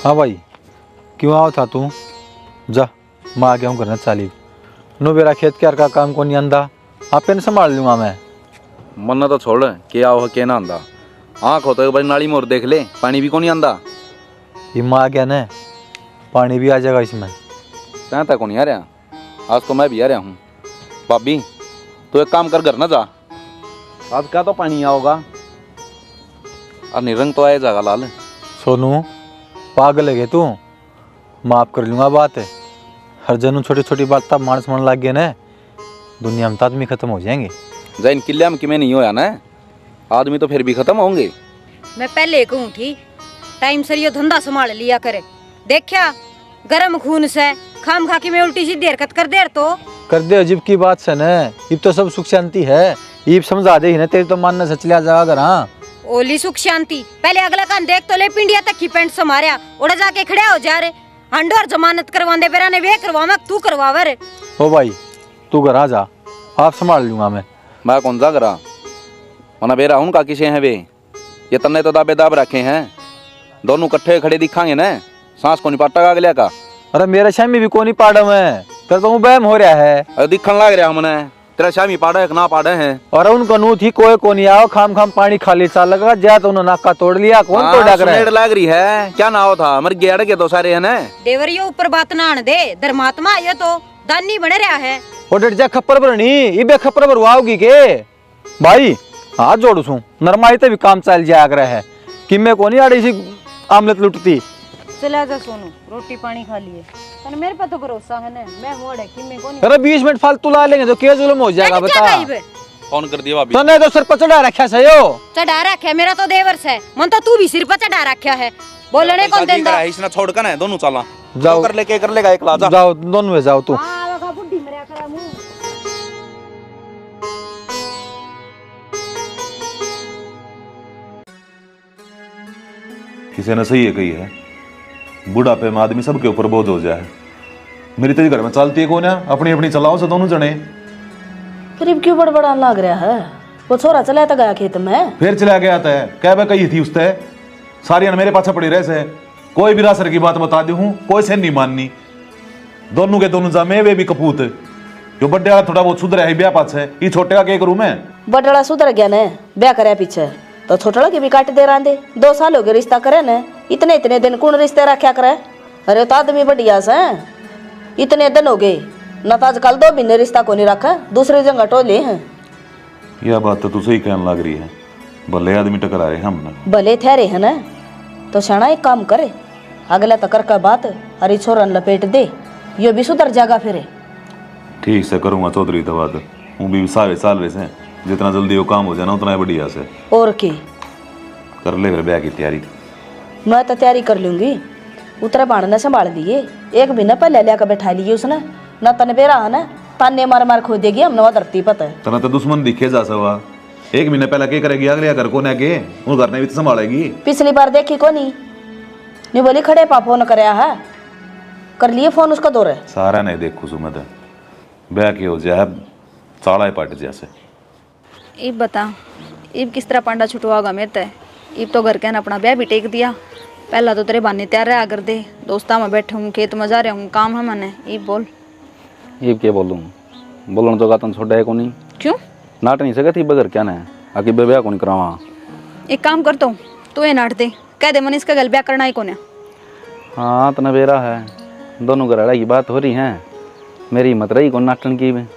हाँ भाई, क्यों आओ था तू? जा, मैं आ गया हूँ करना चाली। नो बेरा खेत क्यार का काम को नहीं आंदा, आपे ने संभाल लूँगा मैं। मन तो छोड़ के आओ के ना आंदा, आँख होता है भाई नाली मोर देख ले, पानी भी को नहीं आंदा। ये मैं आ गया न, पानी भी आ जाएगा इसमें। तैं तक को नहीं आ रहा, आज तो मैं भी आ रहा हूँ। भाभी तो एक काम कर घर ना जा, आज क्या तो पानी आओगा और निरंग तो आए जाएगा लाल। सोनू पागल है तू, माफ कर लूँगा बात है। हर जनू छोटी छोटी बात तब मानस मन लग गया न, दुनिया में तो आदमी खत्म हो जाएंगे। जैन किले में कि मैं नहीं होया ना, आदमी तो फिर भी खत्म होंगे। मैं पहले कहूँ थी टाइम से ये धंधा संभाल लिया करे, देखा गरम खून से खाम खा के मैं उल्टी सीधी हरकत कर दे तो कर दे अजीब की बात से न, इब तो सब सुख शांति है। इब समझा दे ही न, तेरी तो मानना सच लिया जाएगा घर। हाँ ओली सुख शांति, पहले अगला कान देख तो ले, पिंडिया तक की पेंट समारिया उड़ा जाके खड़े हो जा रे। हंडो और जमानत करवा दे बेरा ने वे करवा मैं तू करवावे रे। ओ भाई तू घर आ जा, आप संभाल लूँगा मैं कौन जा करा मना बेरा हूँ का किसे हैं वे, ये तन्ने तो दाबे दाब रखे हैं, दोनों कट्ठे खड़े दिखाएंगे न, सांस को नहीं पाटा अगले का। अरे मेरा शामी भी कोनी पाड़ा में, तेरा तो बैम हो रहा है। अरे दिखन लग रहा हमने तेरा शामी पाड़ा है ना पाड़ा है। और उनको नू थी कोई को नहीं आओ, खाम खाम पानी खाली चाल लगा जा तो उन्होंने नाका तोड़ लिया। कौन तोड़ लग रहा है? लग रही है क्या ना हो था, मर गया अड़ के तो सारे है ना। देवरियो ऊपर बात ना आने दे, धर्मात्मा ये तो दानी बने रहा है। ओ डट जा खप्पर भरनी, इबे खप्पर भरवाओगी के भाई? हाथ जोड़ू छू, नरमाई ते भी काम चल जाया कर है कि मैं कोनी आड़ी सी आमलेट लुटती। चला जा सोनू, रोटी पानी खा लिए, पर मेरे पे तो भरोसा है ना, मैं हूं अड़े कि मैं कोनी। अरे 20 मिनट फालतू ला लेंगे तो क्या जुल्म हो जाएगा बता। फोन कर दिया भाभी तने तो सिर पर चढ़ा रखा है यो। चढ़ा रखा है मेरा तो देवर से, मन तो तू भी सिर पर चढ़ा रखा है, बोलने कौन देंदा। इसने छोड़ कर ना दोनों चला जाओ कर लेके कर लेगा, एक ला जा जाओ दोनों में जाओ तू। हां लगा बुड्ढी मरिया करा मुंह। किसी ने सही है कही है, बुढ़ापे में आदमी सबके ऊपर बोझ हो जाए। मेरी तेरी घर में चलती है कौन है, अपनी अपनी चलाओ से दोनों जने। करीब क्यों बड़बड़ाने लग रहा है? वो छोरा चला तो गया खेत में, फिर चला गया था, कह बे कही थी उसते सारी मेरे पाछे पड़ी रहे से। कोई भी रासर की बात बता दी हूँ, कोई से नहीं माननी। दोनों के दोनों जामे वे भी कपूत, जो बड्डे वाला थोड़ा बहुत सुधर है ब्याह पाछे, ये छोटे का क्या करूं मैं? बड़ड़ा सुधर गया ने ब्याह करे पीछे तो छोटा की भी काट दे रहा दे। 2 साल हो गए रिश्ता करे ने, इतने इतने दिन कौन रिश्ते रखा करे? अरे तो आदमी बढ़िया से इतने दिन हो गए न, तो आजकल 2 महीने रिश्ता को नहीं रखा, दूसरी जगह टोले हैं। यह बात तो तू सही कहने लग रही है, भले आदमी टकरा रहे हमने। भले ठहरे है ना, तो शाना एक काम करे, अगला तकर का बात हरी छोरा लपेट दे, यो भी सुधर जाएगा फिर। ठीक से करूंगा चौधरी तो बात, हूँ भी सावे साल वैसे, जितना जल्दी वो काम हो जाए ना उतना बढ़िया से। और की कर ले फिर ब्याह की तैयारी। मैं तो तैयारी कर लूंगी, उतरे बाण ने संभाल लिए, एक भी न पहले लिया कर बैठा लिए उसने, न तन बेरा है ना ताने मार मार खो देगी हमने धरती पता है। तना तो दुश्मन दिखे जा सवा, 1 महीने पहले क्या करेगी, अगले घर को के उन घर ने भी तो संभालेगी। पिछली बार देखी को नहीं बोली खड़े पा फोन कराया है, कर लिए फोन उसका दौर है सारा नहीं देखू सुमत, ब्याह की हो जाए चाला पट जैसे। इब बता, इब किस तरह पांडा छुटवाओगा मेरे ते? इब तो घर के ना अपना ब्याह भी टेक दिया, पहला तो तेरे बहाने तैयार रहा कर दे, दोस्ता में बैठे हूँ, खेत में जा रहे हूँ, काम है मैंने। इब बोल। इब क्या बोलूँ, बोलने तो गातन छोड़ा है को नहीं। क्यों नाट नहीं सकती बगर क्या ना आगे ब्याह को नहीं करावा। एक काम करता हूँ, तू ये नाट दे, कह दे मन इसका गल ब्याह करना ही कोने। हाँ तना बेरा है, दोनों घराड़ा की बात हो रही है, मेरी हिम्मत रही कौन नाटन की में,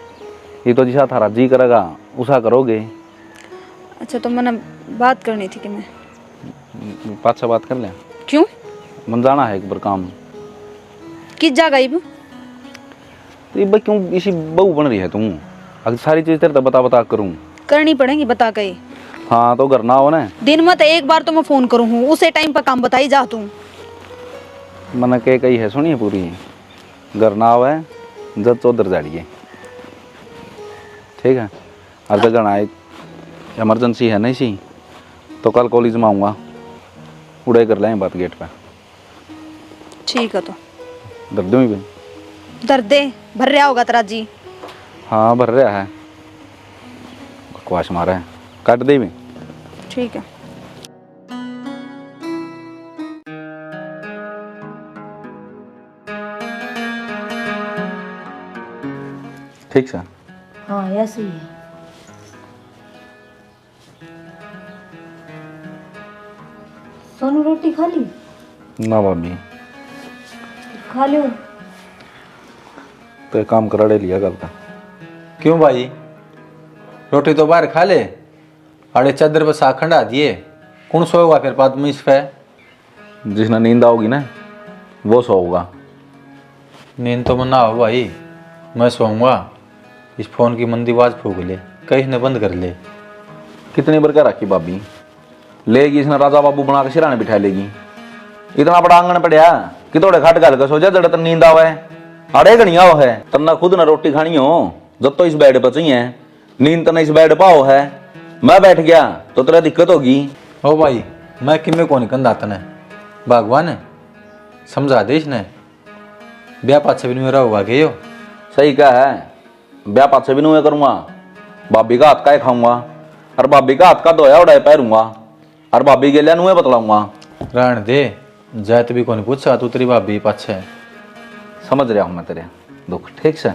ये तो जिसा थारा जी करेगा उसा करोगे। अच्छा तो मैंने बात करनी थी कि मैं पाछा बात कर ले। क्यों? मन जाना है एक बार काम। किस जाएगा इब? इब क्यों इसी बहू बन रही है तुम, अगर सारी चीज तेरे तो बता बता करूँ करनी पड़ेगी बता के। हाँ तो घर ना हो ना, दिन में तो एक बार तो मैं फोन करूँ हूँ, उसे टाइम पर काम बताई जा तू। मन के कही है सुनिए पूरी, घर ना हो जब चौधर जाड़िए ठीक है। हर जगह ना इमरजेंसी है नहीं सी, तो कल कॉलेज में आऊँगा, उड़े कर लें बात गेट पे। ठीक है तो दर्द में भी दर्द भर रहा होगा तेरा जी। हाँ भर रहा है, बकवास मारा है, काट दे भी। ठीक है। ठीक से? हाँ ऐसे ही है। सोनू रोटी खा ली? ना भाभी, खा लो। तो एक काम कराड़े लिया करता। क्यों भाई, रोटी तो बाहर खा ले, अरे चादर पर साग खंडा दिए, कौन सोएगा फिर बाद में इस पे? जिसने नींद आओगी ना वो सोऊगा। नींद तो मना हो भाई, मैं सोऊंगा। इस फोन की मंदी आवाज फूक ले, कहीं ने बंद कर ले। कितनी बार क्या रखी भाभी, लेगी इसने राजा बाबू बना के सिराने बिठा लेगी। इतना बड़ा आंगन पड़िया कि थोड़े खट घाल के सो जा, जड़ तन नींद आवे। अरे गणिया हो है तन्ना खुद ना रोटी खानी हो, जब तो इस बेड पर चाहिए नींद तना इस बेड पाओ है। मैं बैठ गया तो तेरा दिक्कत होगी। ओ भाई, मैं किमे को नहीं कंधा तने भगवान समझा दे इसने, ब्याह पाछे भी नहीं रहोगा के यो। सही क्या है, ब्याह पाछे भी नहीं करूंगा, भाभी का हाथ का ही खाऊंगा, और भाभी का हाथ का धोया उड़ाए पैरूंगा, और भाभी के लिए नुए बतलाऊंगा। रहने दे, जात भी को नहीं पूछा तू तेरी भाभी पाछे। समझ रहा हूं मैं तेरे दुख, ठीक से?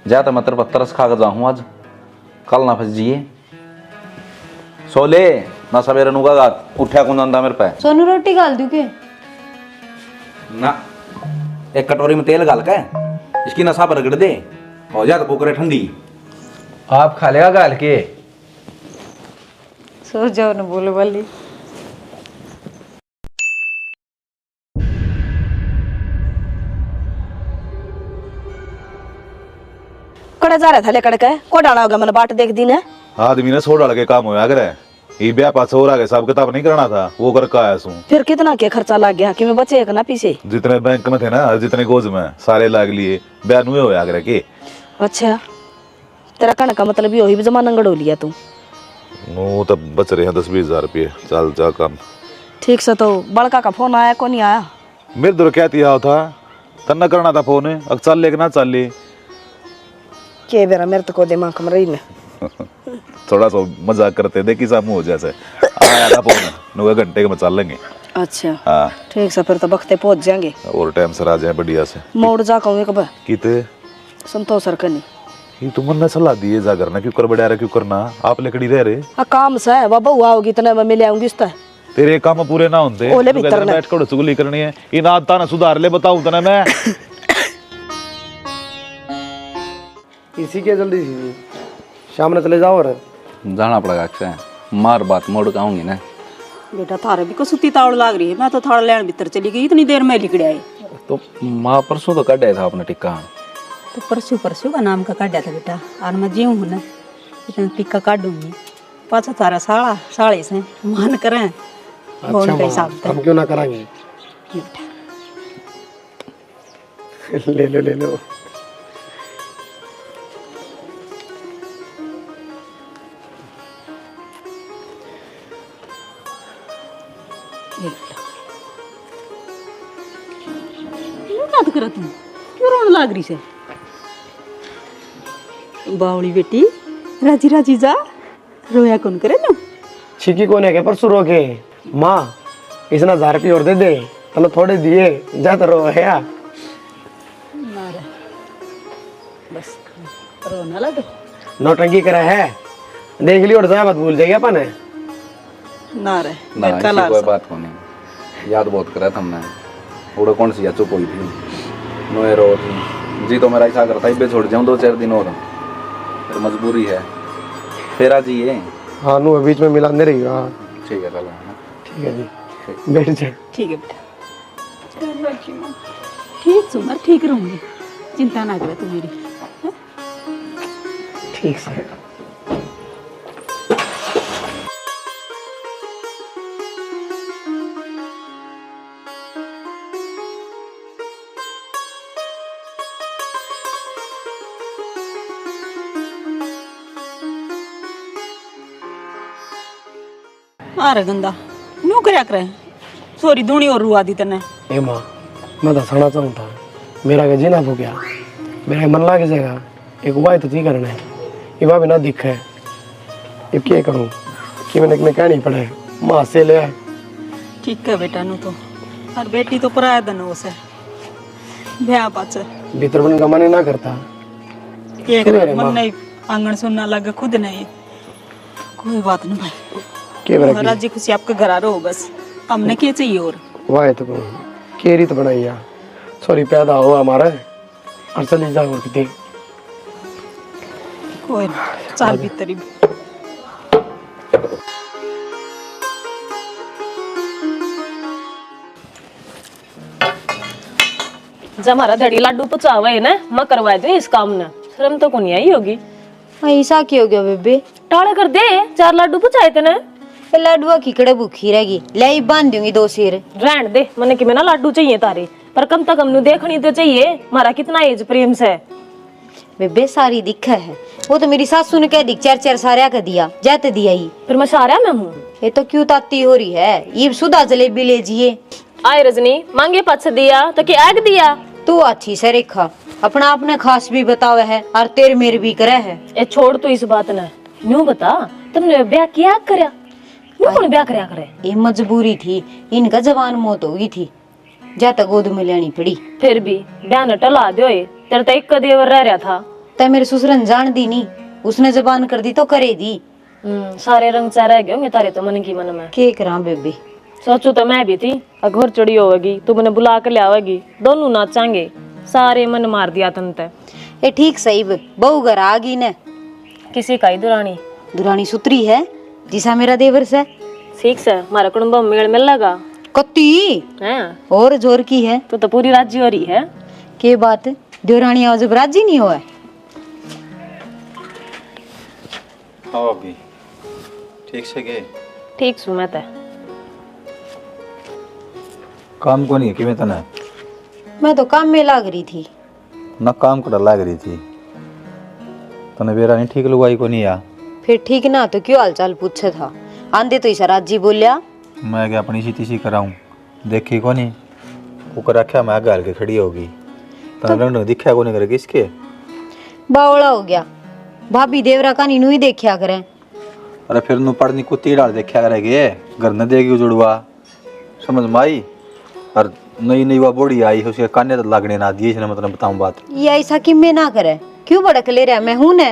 जा तो मैं तेरे पर तरस खा कर जाऊं आज, कल ना फंस जिए। सो ले ना सवेरे नुगा गात उठा कौन जाता मेरे पे। सोनू रोटी गाल दूं के? ना, एक कटोरी में तेल गाल के इसकी नशा पर रगड़ दे, हो जा तो पोकरे ठंडी। आप खा लेगा गाल के? सो जाओ ना बोलो वाली। कड़े जा रहा था लेकर के को डाला होगा मैंने बाट देख दी ने। आदमी ने 100 डाल के काम होया करे, ये ब्याह पास हो रहा है, हिसाब किताब नहीं करना था, वो कर का आया सू। फिर कितना के खर्चा लग गया कि मैं बचे एक ना पीछे? जितने बैंक में थे ना, जितने गोज में सारे लाग लिए, ब्याह नुए होया करे के। अच्छा, तेरा कहने का मतलब ये वही भी जमा नंगड़ो लिया तू? नो तब बच रहे हैं 10-20 हजार रुपये, चल जा काम। ठीक से। तो बड़का का फोन आया को नहीं आया? मेरे दूर क्या तिया था, तन्ना करना था फोन, अब चल ले कि ना चल ले। के बेरा मेरे तो को दिमाग में रही ने। थोड़ा सा मजाक करते देखी सा मुंह जैसे आया था फोन, 9 घंटे के में चल लेंगे। अच्छा हाँ ठीक से, फिर तो वक्ते पहुंच जाएंगे और टाइम से आ जाए बढ़िया से। मोड़ जा कहूँ कब किते संतोष सर कनी ये तुम मन ने सलाह दिए जा करना, क्यों कर बढ़िया रहे, क्यों करना आप लकड़ी रह रहे। आ काम से है बाबा, हुआ होगी इतने में मिले आऊंगी उसता। तेरे काम पूरे ना होते, ओले भीतर बैठ कर चुगली करनी है, इन आदता ना सुधार ले, बताऊं तना मैं। इसी के जल्दी सी शाम ने चले जाओ। और जाना पड़ेगा अक्सर, मार बात मोड़ के आऊंगी ना। बेटा थारे भी कसुती तावड़ लाग रही है, मैं तो थाड़ा लेन भीतर चली गई, इतनी देर में लिखड़े आए। तो माँ परसों तो कट था अपने टिक्का। तो परसों परसों का नाम का काटा था बेटा, और मैं जीव हूँ ना, इतना टिक्का काटूंगी पाछा थारा साड़ा साड़े से मान करें अच्छा हिसाब हम क्यों ना कराएंगे। ले लो ले लो। करा तुम क्यों रोने लाग रही से? बावली बेटी राजी राजी जा, रोया कौन करे ना। छिकी कोने के परसों रोके माँ इसना 1000 रुपये और दे दे, तने थोड़े दिए जा तो रो है या। बस रोना लगे नौटंकी करा है, देख ली और जा मत भूल जाएगी अपन। ना रे ना ऐसी कोई बात को नहीं, याद बहुत करा था हमने। उड़े कौन सी चुप हुई थी, नोए रो थी जी, तो मेरा ऐसा करता ही छोड़ जाऊं 2-4 दिन और, फिर मजबूरी है। फिर आज ये हाँ नो बीच में मिला दे रही। हाँ ठीक है चलो। ठीक है जी, बैठ जा। ठीक है बेटा, ठीक सुमर ठीक रहूंगी, चिंता ना करे तू मेरी। ठीक से। अरे गंदा न्यू करया करे, सोरी दूनी और रुआ दी तने। ए माँ मैं तो साना चाहूँ था, मेरा के जीना हो गया, मेरा मन लागे जाएगा। एक उपाय तो थी करना है, ये भी ना दिख है, ये क्या करूँ कि मैंने कहनी पड़े माँ से ले। ठीक है बेटा नु तो, और बेटी तो पराया दन उसे ब्याह पाछ भीतर मन का मन ना करता, एक मन नहीं आंगन सुनना लगा खुद नहीं। कोई बात नहीं भाई, के बरा की राजी खुशी आपके घर आ रहो बस, हमने क्या चाहिए और। वाह तो केरी तो बनाई यार, सॉरी पैदा हुआ हमारा और चली जाओ और कितनी कोई ना, चाल भीतरी जब हमारा धड़ी लाडू पचावा है ना, मैं करवा दूं इस काम ना, शर्म तो कोनी आई होगी। ऐसा क्यों हो गया बेबे? टाड़ा कर दे, 4 लाडू पचाए थे ना। लाडुआ कीकड़े भूखी रहेगी, ले बांध दूंगी 2 सिर। रहन दे, मैंने कि मैं ना लाडू चाहिए तारे, पर कम तक हमने देखनी तो चाहिए हमारा कितना एज प्रेम से। बेबे सारी दिखा है, वो तो मेरी सासू ने कह दी 4 सारा का दिया, जाते दिया ही। फिर मैं सारा में हूँ। ये तो क्यों ताती हो रही है, ये सुधा जलेबी ले जिए। आए रजनी, मांगे पछ दिया तो क्या आग दिया। तू अच्छी से रेखा अपना अपने खास भी बतावे है और तेरे मेरे भी करे है। ए छोड़ तू इस बात ना, यूं बता तुमने ब्याह किया करया? यूं कौन ब्याह करया करे? ये मजबूरी थी, इनका जवान मौत हो गई थी, जाता गोद में लेनी पड़ी। फिर भी ब्याह न टला दो, तेरे तो एक देवर रह रहा था। तै मेरे ससुरन जान दी नहीं, उसने जबान कर दी तो करे दी। सारे रंग चा रह गए तारे तो मन की मन में। के करा बेबी, सोचू तो मैं भी थी, घर चढ़ी होगी, तू मैंने बुला कर लियावेगी, दोनों नाचांगे। सारे मन मार दिया तंते। ये ठीक सही बहू घर आ गई ने। किसी का ही दुरानी दुरानी सुतरी है जिसा मेरा देवर से। ठीक से हमारा कुटुंब मेल मिल लगा कत्ती है और जोर की है। तो पूरी राज्य हो रही है। के बात देवरानी आज राजी नहीं हुआ। हाँ अभी ठीक से गए। ठीक सु मैं काम को नहीं कि मैं तना मैं तो काम में लाग रही थी। न काम को लाग रही थी, तने बेरा नहीं ठीक लुगाई को नहीं आ। फिर ठीक ना तो क्यों हालचाल पूछे था? आंदे तो इसा राजी बोलिया। मैं क्या अपनी सीती सी कराऊं, देखी को नहीं ऊपर रखा मैं आगे हल के खड़ी होगी तो रंग दिखा को नहीं करे किसके बावड़ा हो गया। भाभी देवरा का नीनू ही देखा करे। अरे फिर नु पड़नी कुत्ती डाल देखा करेगी, घर न देगी जुड़वा, समझ में आई। और नई नई वो बूढ़ी आई है, उसके काने तो लगने ना दिए, इसने मतलब बताऊं बात। ये ऐसा कि मैं ना करे, क्यों भड़क ले रहा? मैं हूं ने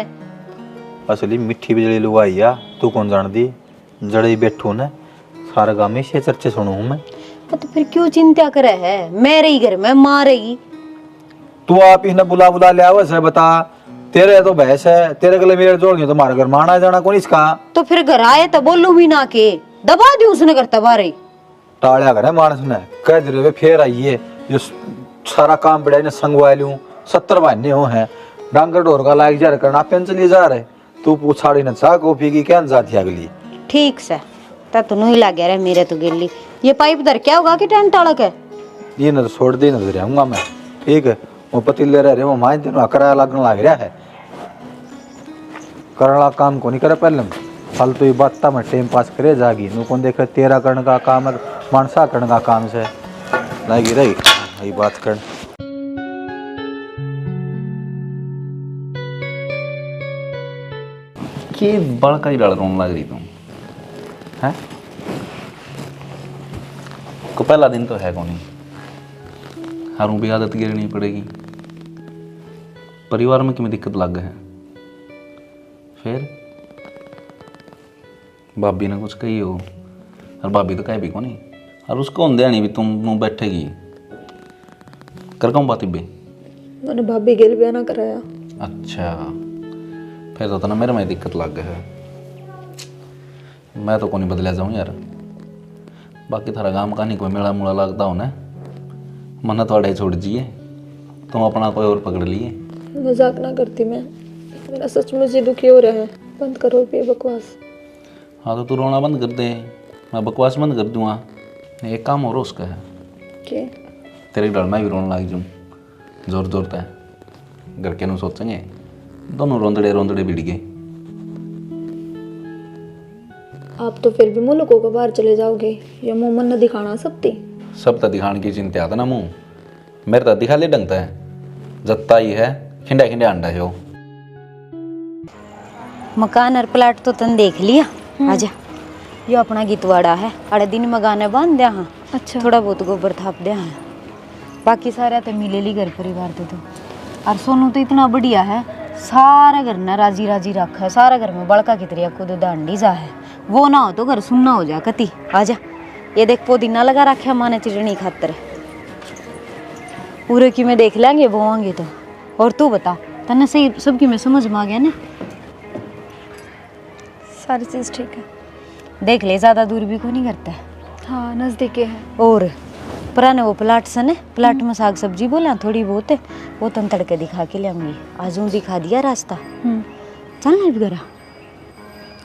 असली मिट्टी बिजली लुगाई या तू कौन जान दी, जड़े बैठू ने सारा गांव में से चर्चे सुनू हूं मैं। तो फिर क्यों चिंता करे है? मैं रही घर में, मां रहेगी। तू आप ही न बुला बुला ले आवस है, बता तेरे तो भैंस है, तेरे गले मेरे जोड़ गए तो हमारे घर माना जाना कौन इसका। तो फिर घर आए तो बोलू भी ना के दबा दी उसने घर तबा रही टाड़ा करे मानस ने कह दे फिर आइए जो सारा काम पड़ा इन्हें संगवा लूं 70 बहने हो हैं डांगर ढोर का लाइक जार करना पेन चली जा रहे तू पूछाड़ी न चा कॉफी की क्या जाती अगली। ठीक से ता तो नहीं लगे रहे मेरे तो गिल्ली। ये पाइप दर क्या होगा कि टेंट टाड़ा के ये न छोड़ दे न रहूंगा मैं। ठीक है वो पतीले रह रहे वो माइन दिन कराया लगने लग रहा है, करना काम को नहीं करे पहले फालतू ही बात मैं टाइम पास करे जागी नु कौन देखे तेरा करने का काम है मानसा करने का काम से लगी रही यही बात कर। कि बड़का ही लड़ रोने लग रही तुम हैं? को पहला दिन तो है कौन हारू भी आदत गिरनी पड़ेगी। परिवार में किमें दिक्कत लग है, फिर भाभी ने कुछ कही हो और भाभी तो कह भी कौन और उसको होंदे नहीं भी तुम बैठेगी कर कौन बात भी मैंने भाभी गेल ब्याह ना कराया। अच्छा फिर तो ना मेरे में दिक्कत लग है। मैं तो कौन बदला जाऊँ यार, बाकी थारा गांव का नहीं कोई मेला मूला लगता हो ना मन थोड़ा छोड़ जिए तुम अपना कोई और पकड़ लिए। मजाक ना करती मैं, मेरा सचमुच ही दुखी हो रहा है। बंद करो ये बकवास। हाँ तो तू रोना बंद कर दे, मैं बकवास बंद कर दूँगा। एक काम और उसका है के तेरे डर मैं भी रोने लग जाऊँ जोर जोर तय घर के सोचेंगे दोनों रोंदड़े रोंदड़े बिड़ गए। आप तो फिर भी मुल्कों को बाहर चले जाओगे, ये मुंह मन न दिखाना सबती। सब तो दिखाने की चिंता आता ना मुँह मेरे तो दिखा ले डंगता है जत्ता ही है खिंडा खिंडा अंडा है वो। मकान और प्लाट तो तन देख लिया। आजा यो अपना गीतवाड़ा है, अड़े दिन में गाने बांध दिया। हाँ अच्छा थोड़ा बहुत गोबर थाप दिया है, बाकी सारा तो मिले ली घर परिवार तो। और सोनू तो इतना बढ़िया है, सारा घर ना राजी राजी रखा है, सारा घर में बड़का की तरह खुद दांडी जा है, वो ना हो तो घर सुनना हो जा कति। आजा ये देख पुदीना लगा रखा माने चिड़नी खातर, पूरे की में देख लेंगे बोआंगे तो। और तू बता तन्ने सही सबकी में समझ में आ गया ना? सारी चीज़ ठीक है। देख ले ज्यादा दूर भी को नहीं करता है। हाँ नज़दीक है। और पुराने वो प्लाट से ने प्लाट में साग सब्जी बोला थोड़ी बहुत है, वो तन तड़के दिखा के लाऊंगी। आज ऊँ दिखा दिया रास्ता, चल नहीं गरा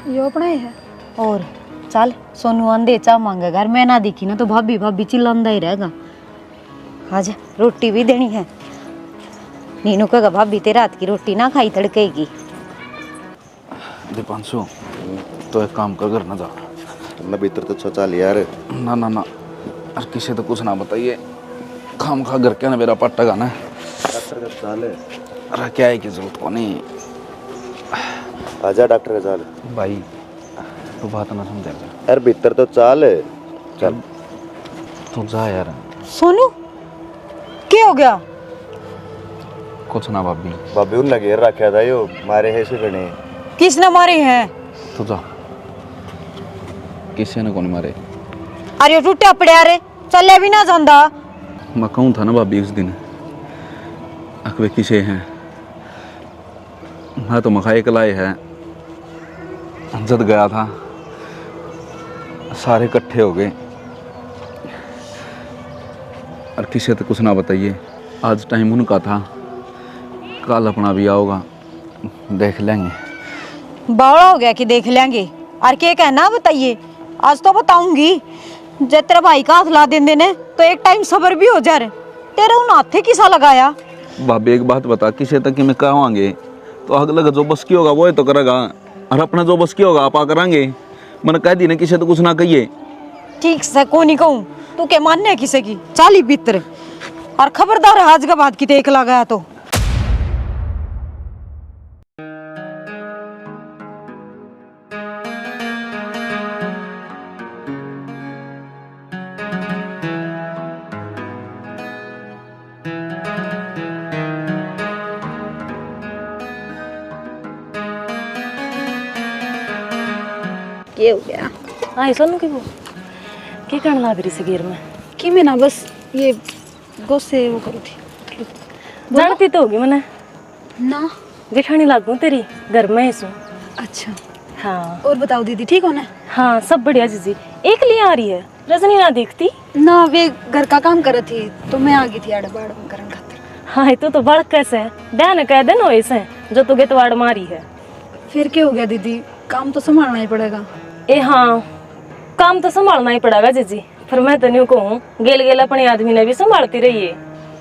ये अपना ही है। और चल सोनू आंदे चा मांगेगा, मैं ना दिखी ना तो भाभी भाभी चिल्लांदा ही रहेगा। आजा रोटी भी देनी है, नीनू कहेगा भाभी ते रात की रोटी ना खाई तड़केगी। दीपांशु तो एक काम कर, घर ना जा। तुमने भीतर तो सोचा लिया यार। ना ना ना, अरे किसी तो कुछ ना बताइए, खाम खा घर के ना मेरा पट्टा गाना। डॉक्टर का चाल है। अरे क्या है की जरूरत को नहीं। आजा डॉक्टर का चाल। भाई तू बात ना समझेगा यार, भीतर तो चाल है। चल तू जा यार। सोनू क्या हो गया? कुछ ना भाभी। भाभी उन घेर रखा था यो, मारे है से गणे। किसने मारे हैं? तू जा, किसी ने कौन मारे? अरे टूटा पड़े रे, चले भी ना जांदा। मैं कहूँ था ना भाभी उस दिन अकबे किसे हैं, मैं तो मखा एक लाए है। जद गया था सारे इकट्ठे हो गए, और किसी तो कुछ ना बताइए। आज टाइम उनका था, कल अपना भी आओगा, देख लेंगे। बावड़ा हो गया कि देख लेंगे, और क्या कहना बताइए। आज तो बताऊंगी, जब तेरे भाई का हाथ ला देंगे ने तो एक टाइम सबर भी हो जा रहे। तेरे उन हाथे किसा लगाया? भाभी एक बात बता, किसी तक में कहांगे तो अगला जो बस की होगा वो ही तो करेगा, और अपना जो बस की होगा आप करेंगे। मैंने कह दी ना किसी तो कुछ ना कहिए। ठीक से को नहीं कहूँ, तू के मानने है किसे की चाली भीतर, और खबरदार आज का बात की एक लगाया तो। ये हो गया हाँ सोनू की वो क्या करने लग रही सगीर में? कि मैं ना बस ये गोसे वो करी थी। जानती तो होगी मैंने ना। जेठानी लागू तेरी घर में सो। अच्छा हाँ और बताओ दीदी ठीक हो ना? हाँ सब बढ़िया जीजी। एक लिए आ रही है, रजनी ना देखती ना, वे घर का काम कर रही थी तो मैं आ गई थी आड़ बाड़ करन खातिर। हाँ तू तो बड़ कैसे है, बहन कह दे ना ऐसे जो तू गेतवाड़ मारी है। फिर क्या हो गया दीदी, काम तो संभालना ही पड़ेगा। ए हाँ काम तो संभालना ही पड़ेगा जीजी, फिर मैं तो नहीं कहूँ गेल गेल अपने आदमी ने भी संभालती रही है।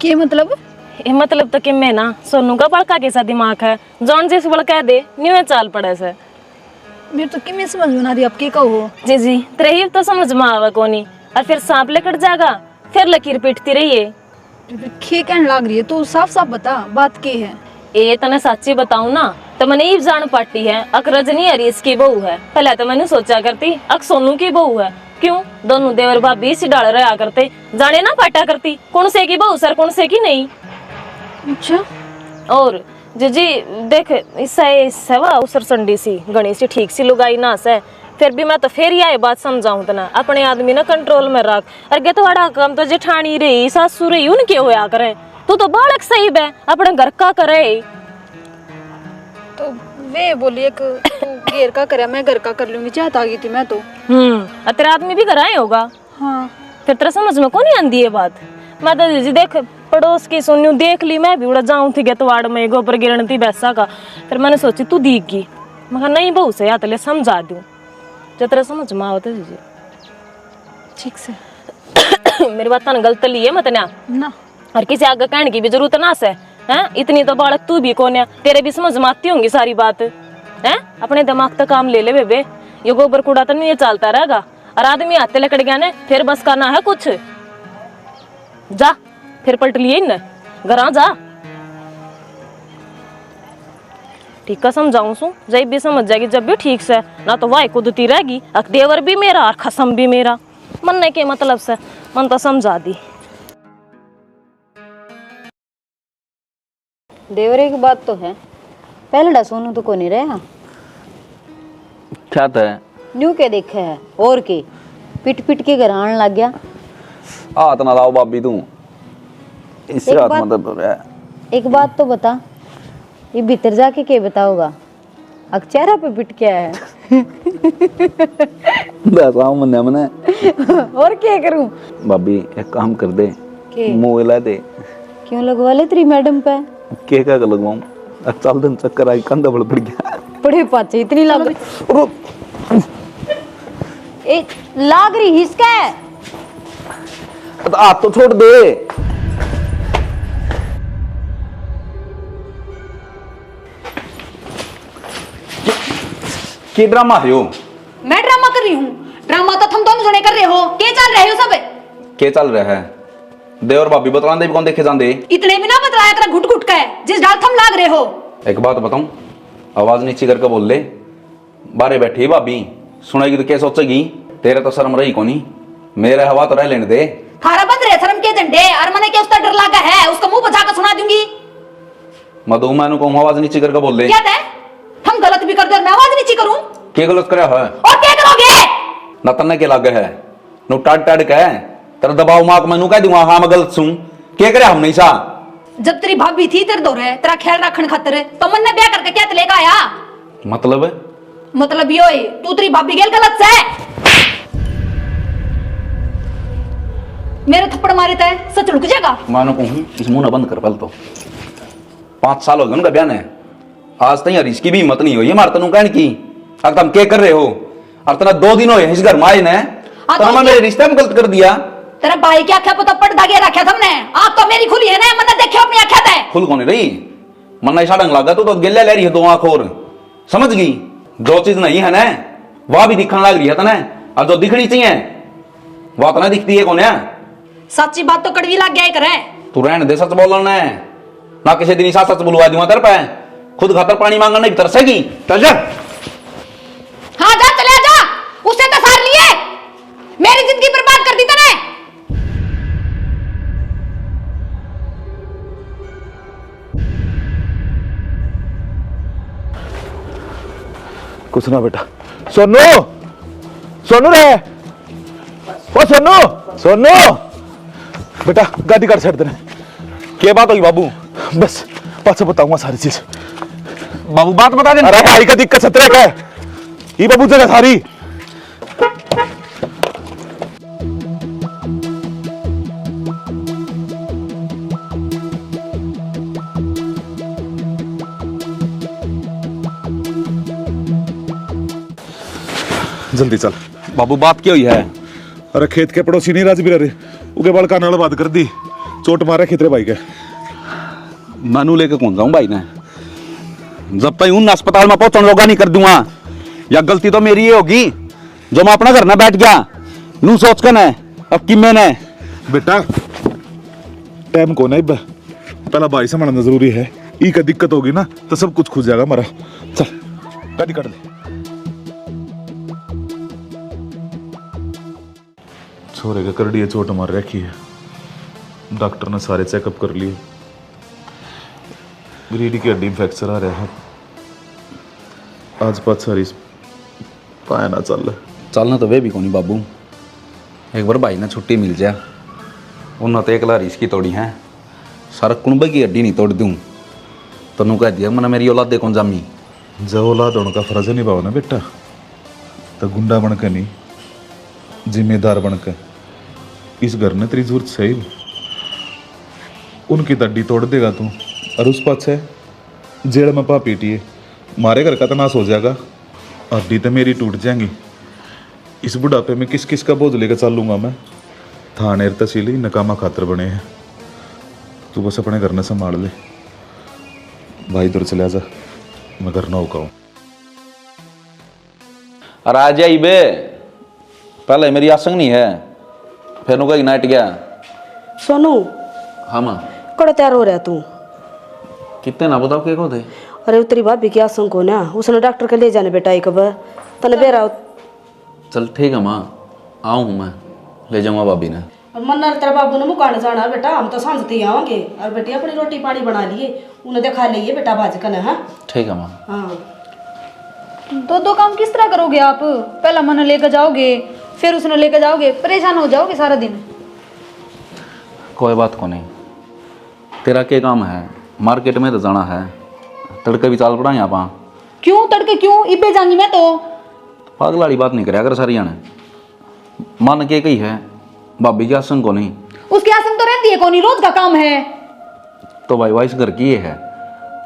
क्या मतलब? ये मतलब तो कि मैं ना सोनू का बड़का कैसा दिमाग है, जौन जैसे बड़ कह दे न्यू चाल पड़े से। मेरे तो कि समझ में ना रही, अब क्या कहो? जी तेरे ही तो समझ में आवा कोनी, और फिर सांप लेकर जाएगा फिर लकीर पीटती रही है। खे कहने लग रही है तो साफ साफ बता बात क्या है। ए तने सच्ची बताऊं ना तो मैंने ये जान पाती है अक रजनी हरीश की बहू है। पहले तो मैंने सोचा करती अक सोनू की बहू है, क्यों दोनों देवर भाभी इसी डाल रहा करते, जाने ना पाटा करती कौन से की बहू सर कौन से की नहीं। अच्छा और जी देख इससे सेवा उसर संडी सी गणेश जी ठीक सी लुगाई ना से, फिर भी मैं तो फिर ये बात समझाऊं तना अपने आदमी ना कंट्रोल में रख। और गे तो बड़ा काम तो जेठानी रही सासू रही उनके होया करे, तू तो बालक सही बे अपने घर का करे। तो वे बोली एक तू घेर का करे मैं घर का कर लूंगी, चाहता आ गई थी मैं तो। तेरा आदमी भी कराए होगा। हाँ फिर तेरा समझ में कौन आंदी है बात। मैं तो जी देख पड़ोस की सुनियो देख ली, मैं भी उड़ा जाऊं थी गेतवाड़ में गोबर गिरण थी बैसा का, फिर मैंने सोची तू दीगी, मैं कहा नहीं बहू से या तो ले समझा दूं जो तेरा समझ में आवत है जी। ठीक से मेरी बात ना गलत ली है मत ना, और किसी आगे कहने की भी जरूरत ना से हैं। इतनी तो बालक तू भी कौन है, तेरे भी समझ में आती होंगी सारी बात हैं। अपने दिमाग तक काम ले ले बेबे, ये गोबर कूड़ा तो नहीं ये चलता रहेगा, और आदमी हाथ लकड़ गया ने फिर बस करना है कुछ। जा फिर पलट लिए न घर जा, ठीक का समझाऊं सू जब भी समझ जाएगी जब भी ठीक से, ना तो वाई कुदती रहेगी अक देवर भी मेरा और खसम भी मेरा। मन ने के मतलब से मन तो समझा दी। देवरे की बात तो है, पहलड़ा सोनू तो को नहीं रहा क्या था न्यू के देखा है और के पिट पिट के घर आने लग गया। हाथ ना लाओ भाभी तू इससे एक हाथ बात- मतलब एक बात तो बता, ये भीतर जाके क्या बताओगा? अब चेहरा पे पिट क्या है? बताओ मने और क्या करूं? भाभी एक काम कर दे के? मुंह हिला दे क्यों लगवा ले तेरी मैडम पे? के क्या लगवाऊं चल दिन चक्कर आई कंधा बड़ पड़ गया पड़े पाचे इतनी लग ए लाग रही हिसका है। तो हाथ तो छोड़ दे के ड्रामा है यो मैं ड्रामा कर रही हूँ? ड्रामा तो तुम दोनों जने कर रहे हो। क्या चल रहे हो सब? के चल रहा है दे और भाभी बतला दे कौन देखे जाते इतने भी ना बतलाया कर घुट घुट का जिस डाल थम लाग रहे हो। एक बात बताऊं आवाज नीचे करके बोल ले बारे बैठी भाभी सुनेगी तो क्या सोचेगी तेरे तो शर्म रही कोनी मेरे हवा तो रह लेने दे थारा बंद रहे शर्म के झंडे और मने के उसका डर लगा है उसका मुंह बचा कर सुना दूंगी। मधु मैनू को आवाज नीचे करके बोल ले क्या है हम गलत भी कर दे और मैं आवाज नीचे करूं के गलत करे है और क्या करोगे? न तन्ने के लागे है नु टाट टाट के तेरा दबाव माक मैनू कह दूंगा हाँ मैं गलत सुन के करे हम नहीं सा जब तेरी भाभी थी तेरे दौरे तेरा ख्याल रखने खातिर तो मन ने ब्याह करके क्या लेकर आया? मतलब यो तू तेरी भाभी गेल गलत से मेरे थप्पड़ मारे थे सच रुक जाएगा। मानो कहूं इस मुंह ना बंद कर पहल तो 5 साल हो गए उनका बयान है आज तक यार इसकी भी हिम्मत नहीं हुई मार तनु कहने की अब तुम क्या कर रहे हो और तना 2 दिन हो इस घर माए ने तना मेरे रिश्ते में गलत कर दिया तेरा भाई क्या आख्या पता पड़ दागे रखा तुमने आप तो मेरी खुली है ना मैंने देखा अपनी आख्या थे खुल कौन रही मन ऐसा ढंग लगा तो गिल्ले ले रही है 2 आंख और समझ गई जो चीज नहीं है ना वह भी दिखने लग रही है तना और जो दिखनी चाहिए वह तो ना दिखती है कौन है सच्ची बात तो कड़वी लग गया करे तू रहने दे सच बोलना है ना किसी दिन साथ सच बुलवा दूंगा तेरे पे खुद खातर पानी मांगना नहीं तरसेगी चल जा हाँ जा चले जा उससे तो सार लिए मेरी जिंदगी बर्बाद कर दी तने। कुछ ना बेटा सोनू सोनू रे ओ सोनू सोनू बेटा गाड़ी काट छड़ देना क्या बात होगी बाबू बस पाछे बताऊंगा सारी चीज बाबू बात बता दे अरे भाई का दिक्कत सतरे का है ये बाबू जगह सारी जल्दी चल बाबू बात क्या हुई है अरे खेत के पड़ोसी नहीं राजवीर अरे उके बाल का नाल बात कर दी चोट मारे खितरे भाई के मानू लेके कौन जाऊं भाई ने जब तक उन अस्पताल में पहुंचने लोगा नहीं कर दूंगा या गलती तो मेरी ये होगी जो मैं अपना घर ना बैठ गया नू सोच कर न अब कि मैंने बेटा टाइम को नहीं पहला भाई संभालना जरूरी है ई का दिक्कत होगी ना तो सब कुछ खुल जाएगा हमारा चल गाड़ी काट ले छोरे के करड़िए चोट मार रखी है डॉक्टर ने सारे चेकअप कर लिए रीढ़ की हड्डी फ्रैक्चर आ रहा है आज 5 सारी पाया ना चल चलना तो वे भी कोनी बाबू एक बार भाई ने छुट्टी मिल जाए उन्होंने तो एक लारी इसकी तोड़ी है सारा कुंबे की हड्डी नहीं तोड़ दूं तनु कह दिया मैंने मेरी औलाद दे कौन जामी जब औलाद होने का फर्ज निभाओ ना बेटा तो गुंडा बन के नहीं जिम्मेदार बन के इस घर ने तेरी जरूरत सही उनकी तड्डी तोड़ देगा तू और उस पाछे जेल में पा पीटिए मारे घर का तो नाश हो जाएगा हड्डी तो मेरी टूट जाएंगी इस बुढ़ापे में किस किस का बोझ लेकर चलूंगा मैं थाने तहसील नकामा खातर बने हैं तू बस अपने घर ने संभाल ले भाई दूर चले जा मैं घर ना होगा और आ जाई बे पहले मेरी आसंग नहीं है फिर नुका नाट गया सोनू हाँ माँ कड़ो तैयार हो रहा तू कितने ना बताओ के को थे अरे तेरी भाभी की आशंक हो ना उसने डॉक्टर के ले जाने बेटा एक बार तने बेरा चल ठीक है माँ आऊँ मैं ले जाऊँगा भाभी ने और मन्ना तेरा बाबू ने मुकान जाना बेटा, हम तो सांझते ही आवांगे। और बेटी अपनी रोटी पानी बना लिए, उन्हें देखा लिए बेटा बाज कने। हाँ ठीक है माँ। हाँ दो काम किस तरह करोगे आप? पहला मन लेकर जाओगे, फिर उसने लेकर जाओगे, परेशान हो जाओगे सारा दिन। कोई बात को नहीं, तेरा क्या काम है? मार्केट में तो जाना है, तड़के भी चाल पड़ा यहाँ पा। क्यों तड़के क्यों? इबे जाऊंगी मैं तो। पागल वाली बात नहीं करे अगर सारी ने मन के कही है भाभी की आसन को नहीं। उसकी आसन तो रहती है कौन, रोज का काम है। तो भाई वाइस घर की ये है,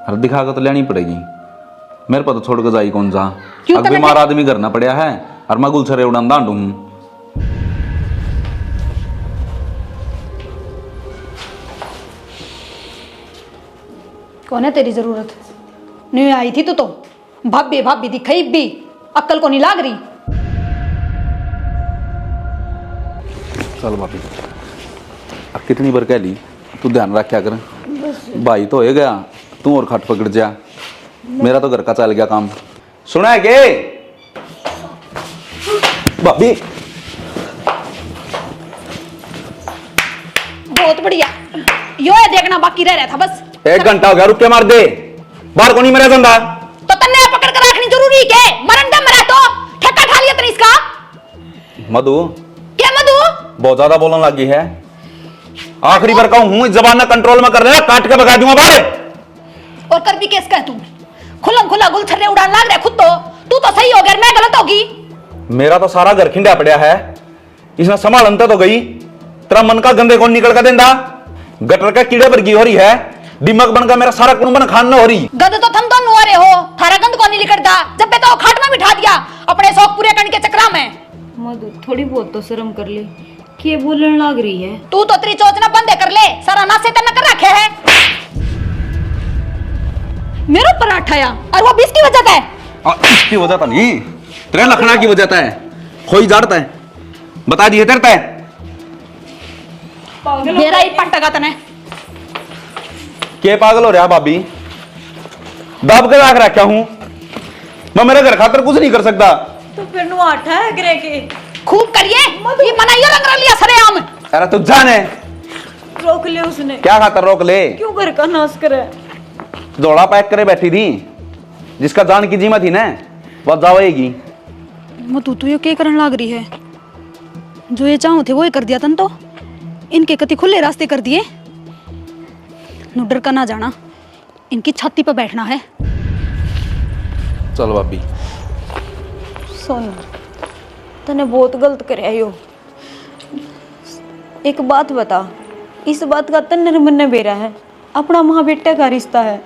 हर दिखा कर तो लेनी पड़ेगी। मेरे पर तो छोड़ कर जाई कौन जा। अब बीमार आदमी करना पड़ा है और मैं गुलछरे उड़ान डांडू हूँ। कौन है तेरी जरूरत? नहीं आई थी तू तो भाभी भाभी दिखाई भी, अक्ल को नहीं लाग रही। चल भाभी, अब कितनी बार कह ली तू ध्यान रखा कर। भाई तो हो गया, तू और खट पकड़ जा। मेरा तो घर का चल गया काम। सुना है के भाभी? बहुत बढ़िया, यो है देखना बाकी रह रहा था बस। 1 घंटा हो गया, रुक के मार दे। बाहर को नहीं मेरा धंधा तो तन्ने पकड़ कर रखनी जरूरी के? मरण दम मरा तो ठेका खा लिया तने इसका। मधु, क्या मधु? बहुत ज्यादा बोलने लगी है। आखिरी बार कहूं इस जबान कंट्रोल में कर लेना, काट के भगा दूंगा बाहर। और कर भी केस कह तू? खुलम खुला गुलछर्रे उड़ान लाग रहा खुद तो। तू तो सही हो गया, मैं गलत होगी। मेरा तो सारा घर खिंडा पड़ा है, इसने संभालता तो गई। तेरा मन का गंदे कौन निकल कर देंदा? गटर का कीड़े पर हो रही है, दिमाग बनकर मेरा सारा कुनबन खान न हो रही। गंद तो थम दोनों आ रहे हो, थारा गंद कौन नहीं निकलता? जब तो खाट में बिठा दिया अपने शौक पूरे करने के चक्कर में। मधु थोड़ी बहुत तो शर्म कर ले, के बोलने लग रही है। तू तो तेरी चोचना बंद कर ले, सारा नासे तन कर रखे है। मेरे ऊपर उठाया और वो 20 की वजह का है। इसकी वजह तो नहीं, तेरे लखना की वजह है। खोई जाड़ता है, बता दिए तेरता है। मेरा ही पटका तने। के पागल हो रहा भाभी? दब के रख रखा हूं मैं, मेरे घर खातर कुछ नहीं कर सकता। तो फिर नु आठा है करे के खूब करिए, ये मनाइयो रंग लिया सरेआम। अरे तू जाने रोक ले उसने। क्या खातर रोक ले? क्यों घर का नाश करे? जोड़ा पैक करे बैठी थी, जिसका जान की जीमा थी ना वह जावेगी। मधु तू ये क्या करने लग रही है? जो ये चाहूं थे वो ही कर दिया तन तो। इनके कति खुले रास्ते कर दिए। नु डर का ना जाना, इनकी छाती पर बैठना है। चल भाभी। सोनू तने बहुत गलत कराया यो। एक बात बता, इस बात का तन्ने मन बेरा है, अपना माँ बेटे का रिश्ता है।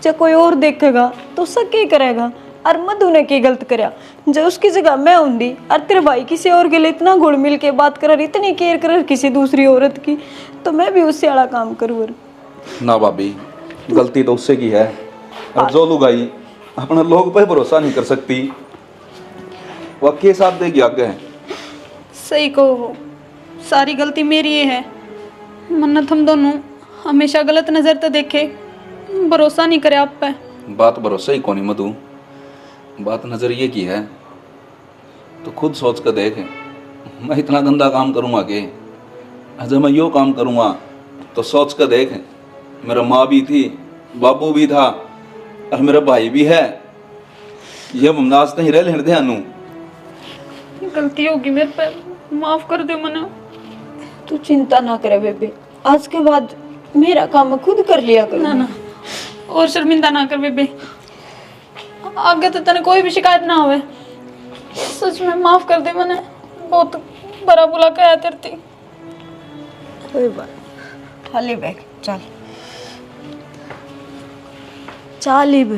जब कोई और देखेगा तो सब क्या करेगा? और मधु ने क्या गलत कराया? जो उसकी जगह मैं होंगी और तेरे भाई किसी और के लिए इतना घुल मिल के बात कर, इतनी केयर कर किसी दूसरी औरत की, तो मैं भी उससे वाला काम करूँ। ना भाभी, गलती तो उससे की है। अब जो लुगाई अपना लोग पे भरोसा नहीं कर सकती, वह के साथ देगी आगे। सही कहो, सारी गलती मेरी ही है। मन्नत हम दोनों हमेशा गलत नजर तो देखे, भरोसा नहीं करे आप पे। बात भरोसा ही कौन मधु, बात नजरिए की है। तो खुद सोच कर देख, मैं इतना गंदा काम करूँगा कि जब मैं यो काम करूँगा तो सोच कर देख, मेरा माँ भी थी, बाबू भी था और मेरा भाई भी है। ये मुमनाज नहीं रह लेने ध्यान। गलती होगी मेरे पे, माफ कर दे मना। तू चिंता ना करे बेबे, आज के बाद मेरा काम मैं खुद कर लिया करूँ। ना ना, और शर्मिंदा ना कर बेबे, आगे तो तने कोई भी शिकायत ना होवे। सच में माफ कर दे मने, बहुत बड़ा बुला के आया तेरे थी। कोई बात, उठा ले बैग, चल चल इब।